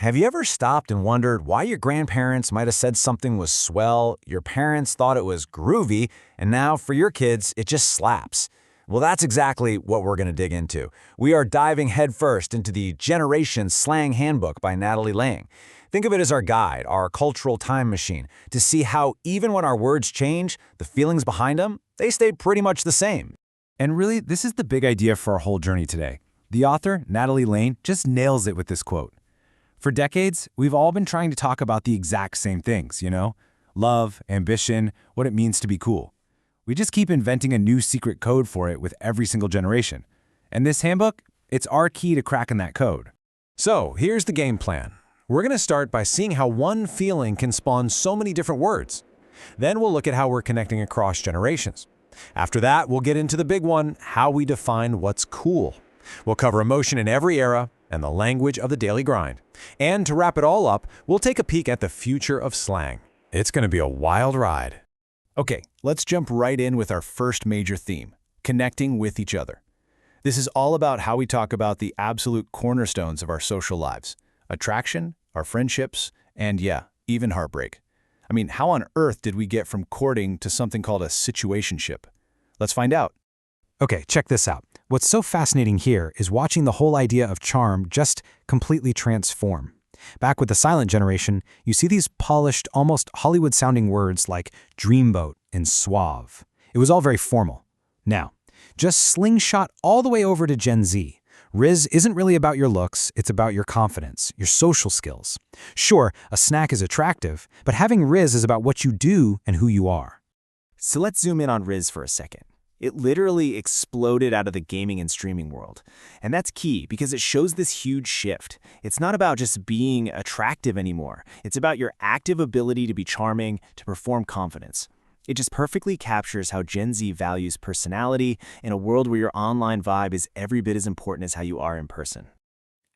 Have you ever stopped and wondered why your grandparents might have said something was swell, your parents thought it was groovy, and now for your kids, it just slaps? Well, that's exactly what we're going to dig into. We are diving headfirst into the Generations Slang Handbook by Natalie Lang. Think of it as our guide, our cultural time machine, to see how even when our words change, the feelings behind them, they stay pretty much the same. And really, this is the big idea for our whole journey today. The author, Natalie Lang, just nails it with this quote. For decades, we've all been trying to talk about the exact same things, love, ambition, what it means to be cool. We just keep inventing a new secret code for it with every single generation. And this handbook, it's our key to cracking that code. So here's the game plan. We're going to start by seeing how one feeling can spawn so many different words. Then we'll look at how we're connecting across generations. After that, we'll get into the big one, how we define what's cool. We'll cover emotion in every era and the language of the daily grind. And to wrap it all up, we'll take a peek at the future of slang. It's going to be a wild ride. Okay, let's jump right in with our first major theme, connecting with each other. This is all about how we talk about the absolute cornerstones of our social lives, attraction, our friendships, and yeah, even heartbreak. I mean, how on earth did we get from courting to something called a situationship? Let's find out. Okay, check this out. What's so fascinating here is watching the whole idea of charm just completely transform. Back with the silent generation, you see these polished, almost Hollywood-sounding words like dreamboat and suave. It was all very formal. Now, just slingshot all the way over to Gen Z. Rizz isn't really about your looks, it's about your confidence, your social skills. Sure, a snack is attractive, but having rizz is about what you do and who you are. So let's zoom in on rizz for a second. It literally exploded out of the gaming and streaming world. And that's key because it shows this huge shift. It's not about just being attractive anymore. It's about your active ability to be charming, to perform confidence. It just perfectly captures how Gen Z values personality in a world where your online vibe is every bit as important as how you are in person.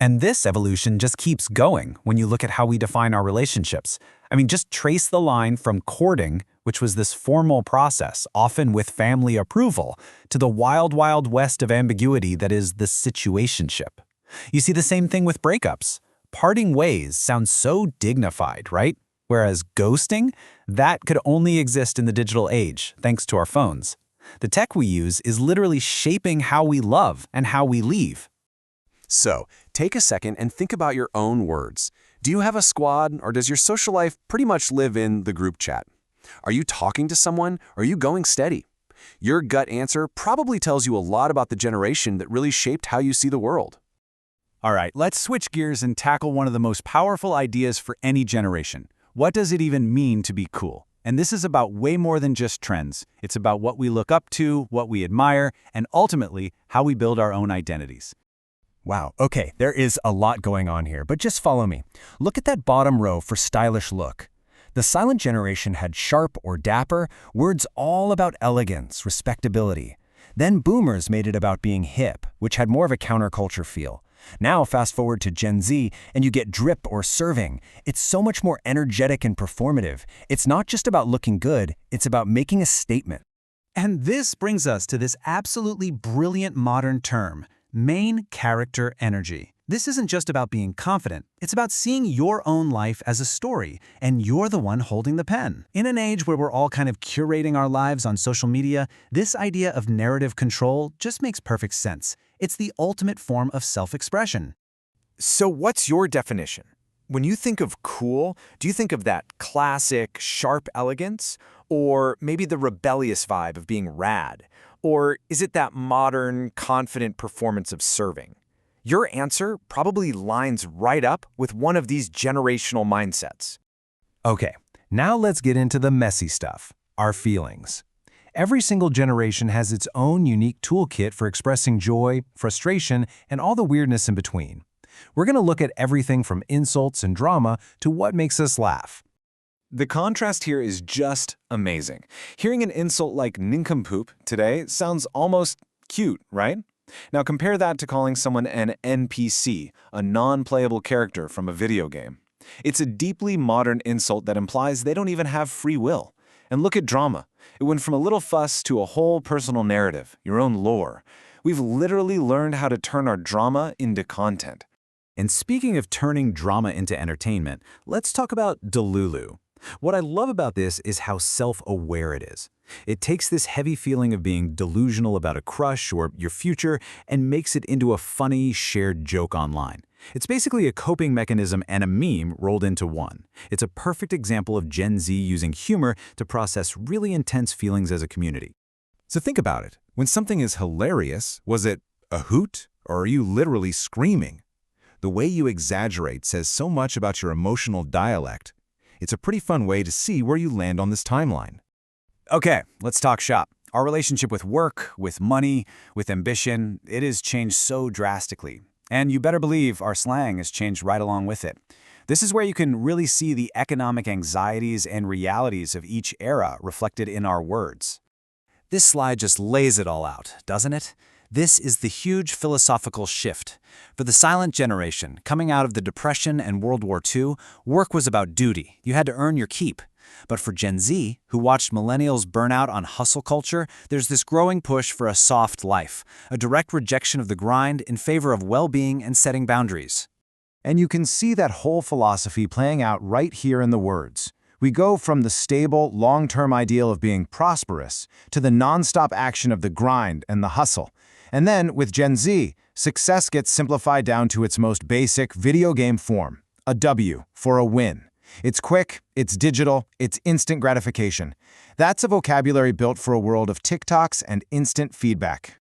And this evolution just keeps going when you look at how we define our relationships. I mean, just trace the line from courting, which was this formal process, often with family approval, to the wild, wild west of ambiguity that is the situationship. You see the same thing with breakups. Parting ways sounds so dignified, right? Whereas ghosting, that could only exist in the digital age, thanks to our phones. The tech we use is literally shaping how we love and how we leave. So, take a second and think about your own words. Do you have a squad, or does your social life pretty much live in the group chat? Are you talking to someone, or are you going steady? Your gut answer probably tells you a lot about the generation that really shaped how you see the world. All right, let's switch gears and tackle one of the most powerful ideas for any generation. What does it even mean to be cool? And this is about way more than just trends. It's about what we look up to, what we admire, and ultimately, how we build our own identities. Wow, okay, there is a lot going on here, but just follow me. Look at that bottom row for stylish look. The silent generation had sharp or dapper, words all about elegance, respectability. Then boomers made it about being hip, which had more of a counterculture feel. Now fast forward to Gen Z, and you get drip or serving. It's so much more energetic and performative. It's not just about looking good, it's about making a statement. And this brings us to this absolutely brilliant modern term, main character energy. This isn't just about being confident, it's about seeing your own life as a story, and you're the one holding the pen. In an age where we're all kind of curating our lives on social media, this idea of narrative control just makes perfect sense. It's the ultimate form of self-expression. So what's your definition? When you think of cool, do you think of that classic, sharp elegance? Or maybe the rebellious vibe of being rad? Or is it that modern, confident performance of serving? Your answer probably lines right up with one of these generational mindsets. Okay, now let's get into the messy stuff, our feelings. Every single generation has its own unique toolkit for expressing joy, frustration, and all the weirdness in between. We're going to look at everything from insults and drama to what makes us laugh. The contrast here is just amazing. Hearing an insult like nincompoop today sounds almost cute, right? Now compare that to calling someone an NPC, a non-playable character from a video game. It's a deeply modern insult that implies they don't even have free will. And look at drama. It went from a little fuss to a whole personal narrative, your own lore. We've literally learned how to turn our drama into content. And speaking of turning drama into entertainment, let's talk about Delulu. What I love about this is how self-aware it is. It takes this heavy feeling of being delusional about a crush or your future and makes it into a funny, shared joke online. It's basically a coping mechanism and a meme rolled into one. It's a perfect example of Gen Z using humor to process really intense feelings as a community. So think about it. When something is hilarious, was it a hoot or are you literally screaming? The way you exaggerate says so much about your emotional dialect. It's a pretty fun way to see where you land on this timeline. Okay, let's talk shop. Our relationship with work, with money, with ambition, it has changed so drastically. And you better believe our slang has changed right along with it. This is where you can really see the economic anxieties and realities of each era reflected in our words. This slide just lays it all out, doesn't it? This is the huge philosophical shift. For the silent generation, coming out of the Depression and World War II, work was about duty. You had to earn your keep. But for Gen Z, who watched millennials burn out on hustle culture, there's this growing push for a soft life, a direct rejection of the grind in favor of well-being and setting boundaries. And you can see that whole philosophy playing out right here in the words. We go from the stable, long-term ideal of being prosperous to the non-stop action of the grind and the hustle. And then, with Gen Z, success gets simplified down to its most basic video game form, a W for a win. It's quick, it's digital, it's instant gratification. That's a vocabulary built for a world of TikToks and instant feedback.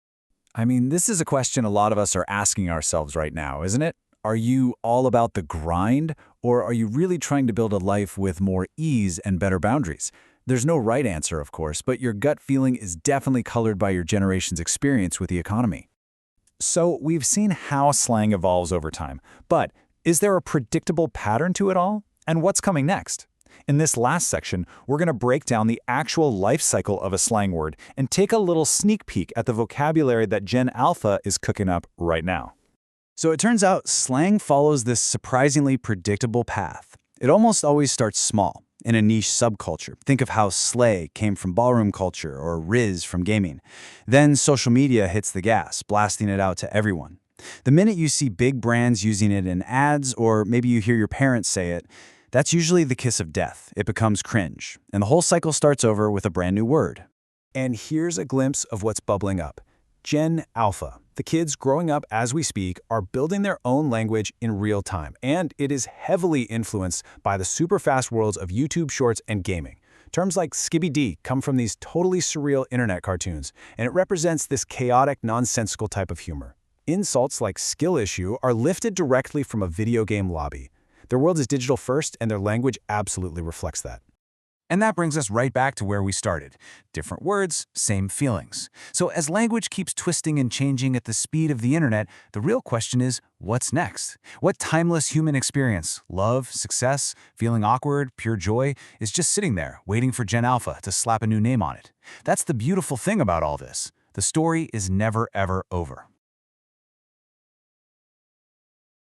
I mean, this is a question a lot of us are asking ourselves right now, isn't it? Are you all about the grind, or are you really trying to build a life with more ease and better boundaries? There's no right answer, of course, but your gut feeling is definitely colored by your generation's experience with the economy. So we've seen how slang evolves over time, but is there a predictable pattern to it all? And what's coming next? In this last section, we're going to break down the actual life cycle of a slang word and take a little sneak peek at the vocabulary that Gen Alpha is cooking up right now. So it turns out slang follows this surprisingly predictable path. It almost always starts small, in a niche subculture. Think of how slay came from ballroom culture or rizz from gaming. Then social media hits the gas, blasting it out to everyone. The minute you see big brands using it in ads, or maybe you hear your parents say it, that's usually the kiss of death. It becomes cringe, and the whole cycle starts over with a brand new word. And here's a glimpse of what's bubbling up. Gen Alpha. The kids growing up as we speak are building their own language in real time, and it is heavily influenced by the super fast worlds of YouTube Shorts and gaming. Terms like skibby-D come from these totally surreal internet cartoons, and it represents this chaotic, nonsensical type of humor. Insults like skill issue are lifted directly from a video game lobby. Their world is digital first, and their language absolutely reflects that. And that brings us right back to where we started. Different words, same feelings. So as language keeps twisting and changing at the speed of the internet, the real question is, what's next? What timeless human experience, love, success, feeling awkward, pure joy, is just sitting there, waiting for Gen Alpha to slap a new name on it? That's the beautiful thing about all this. The story is never, ever over.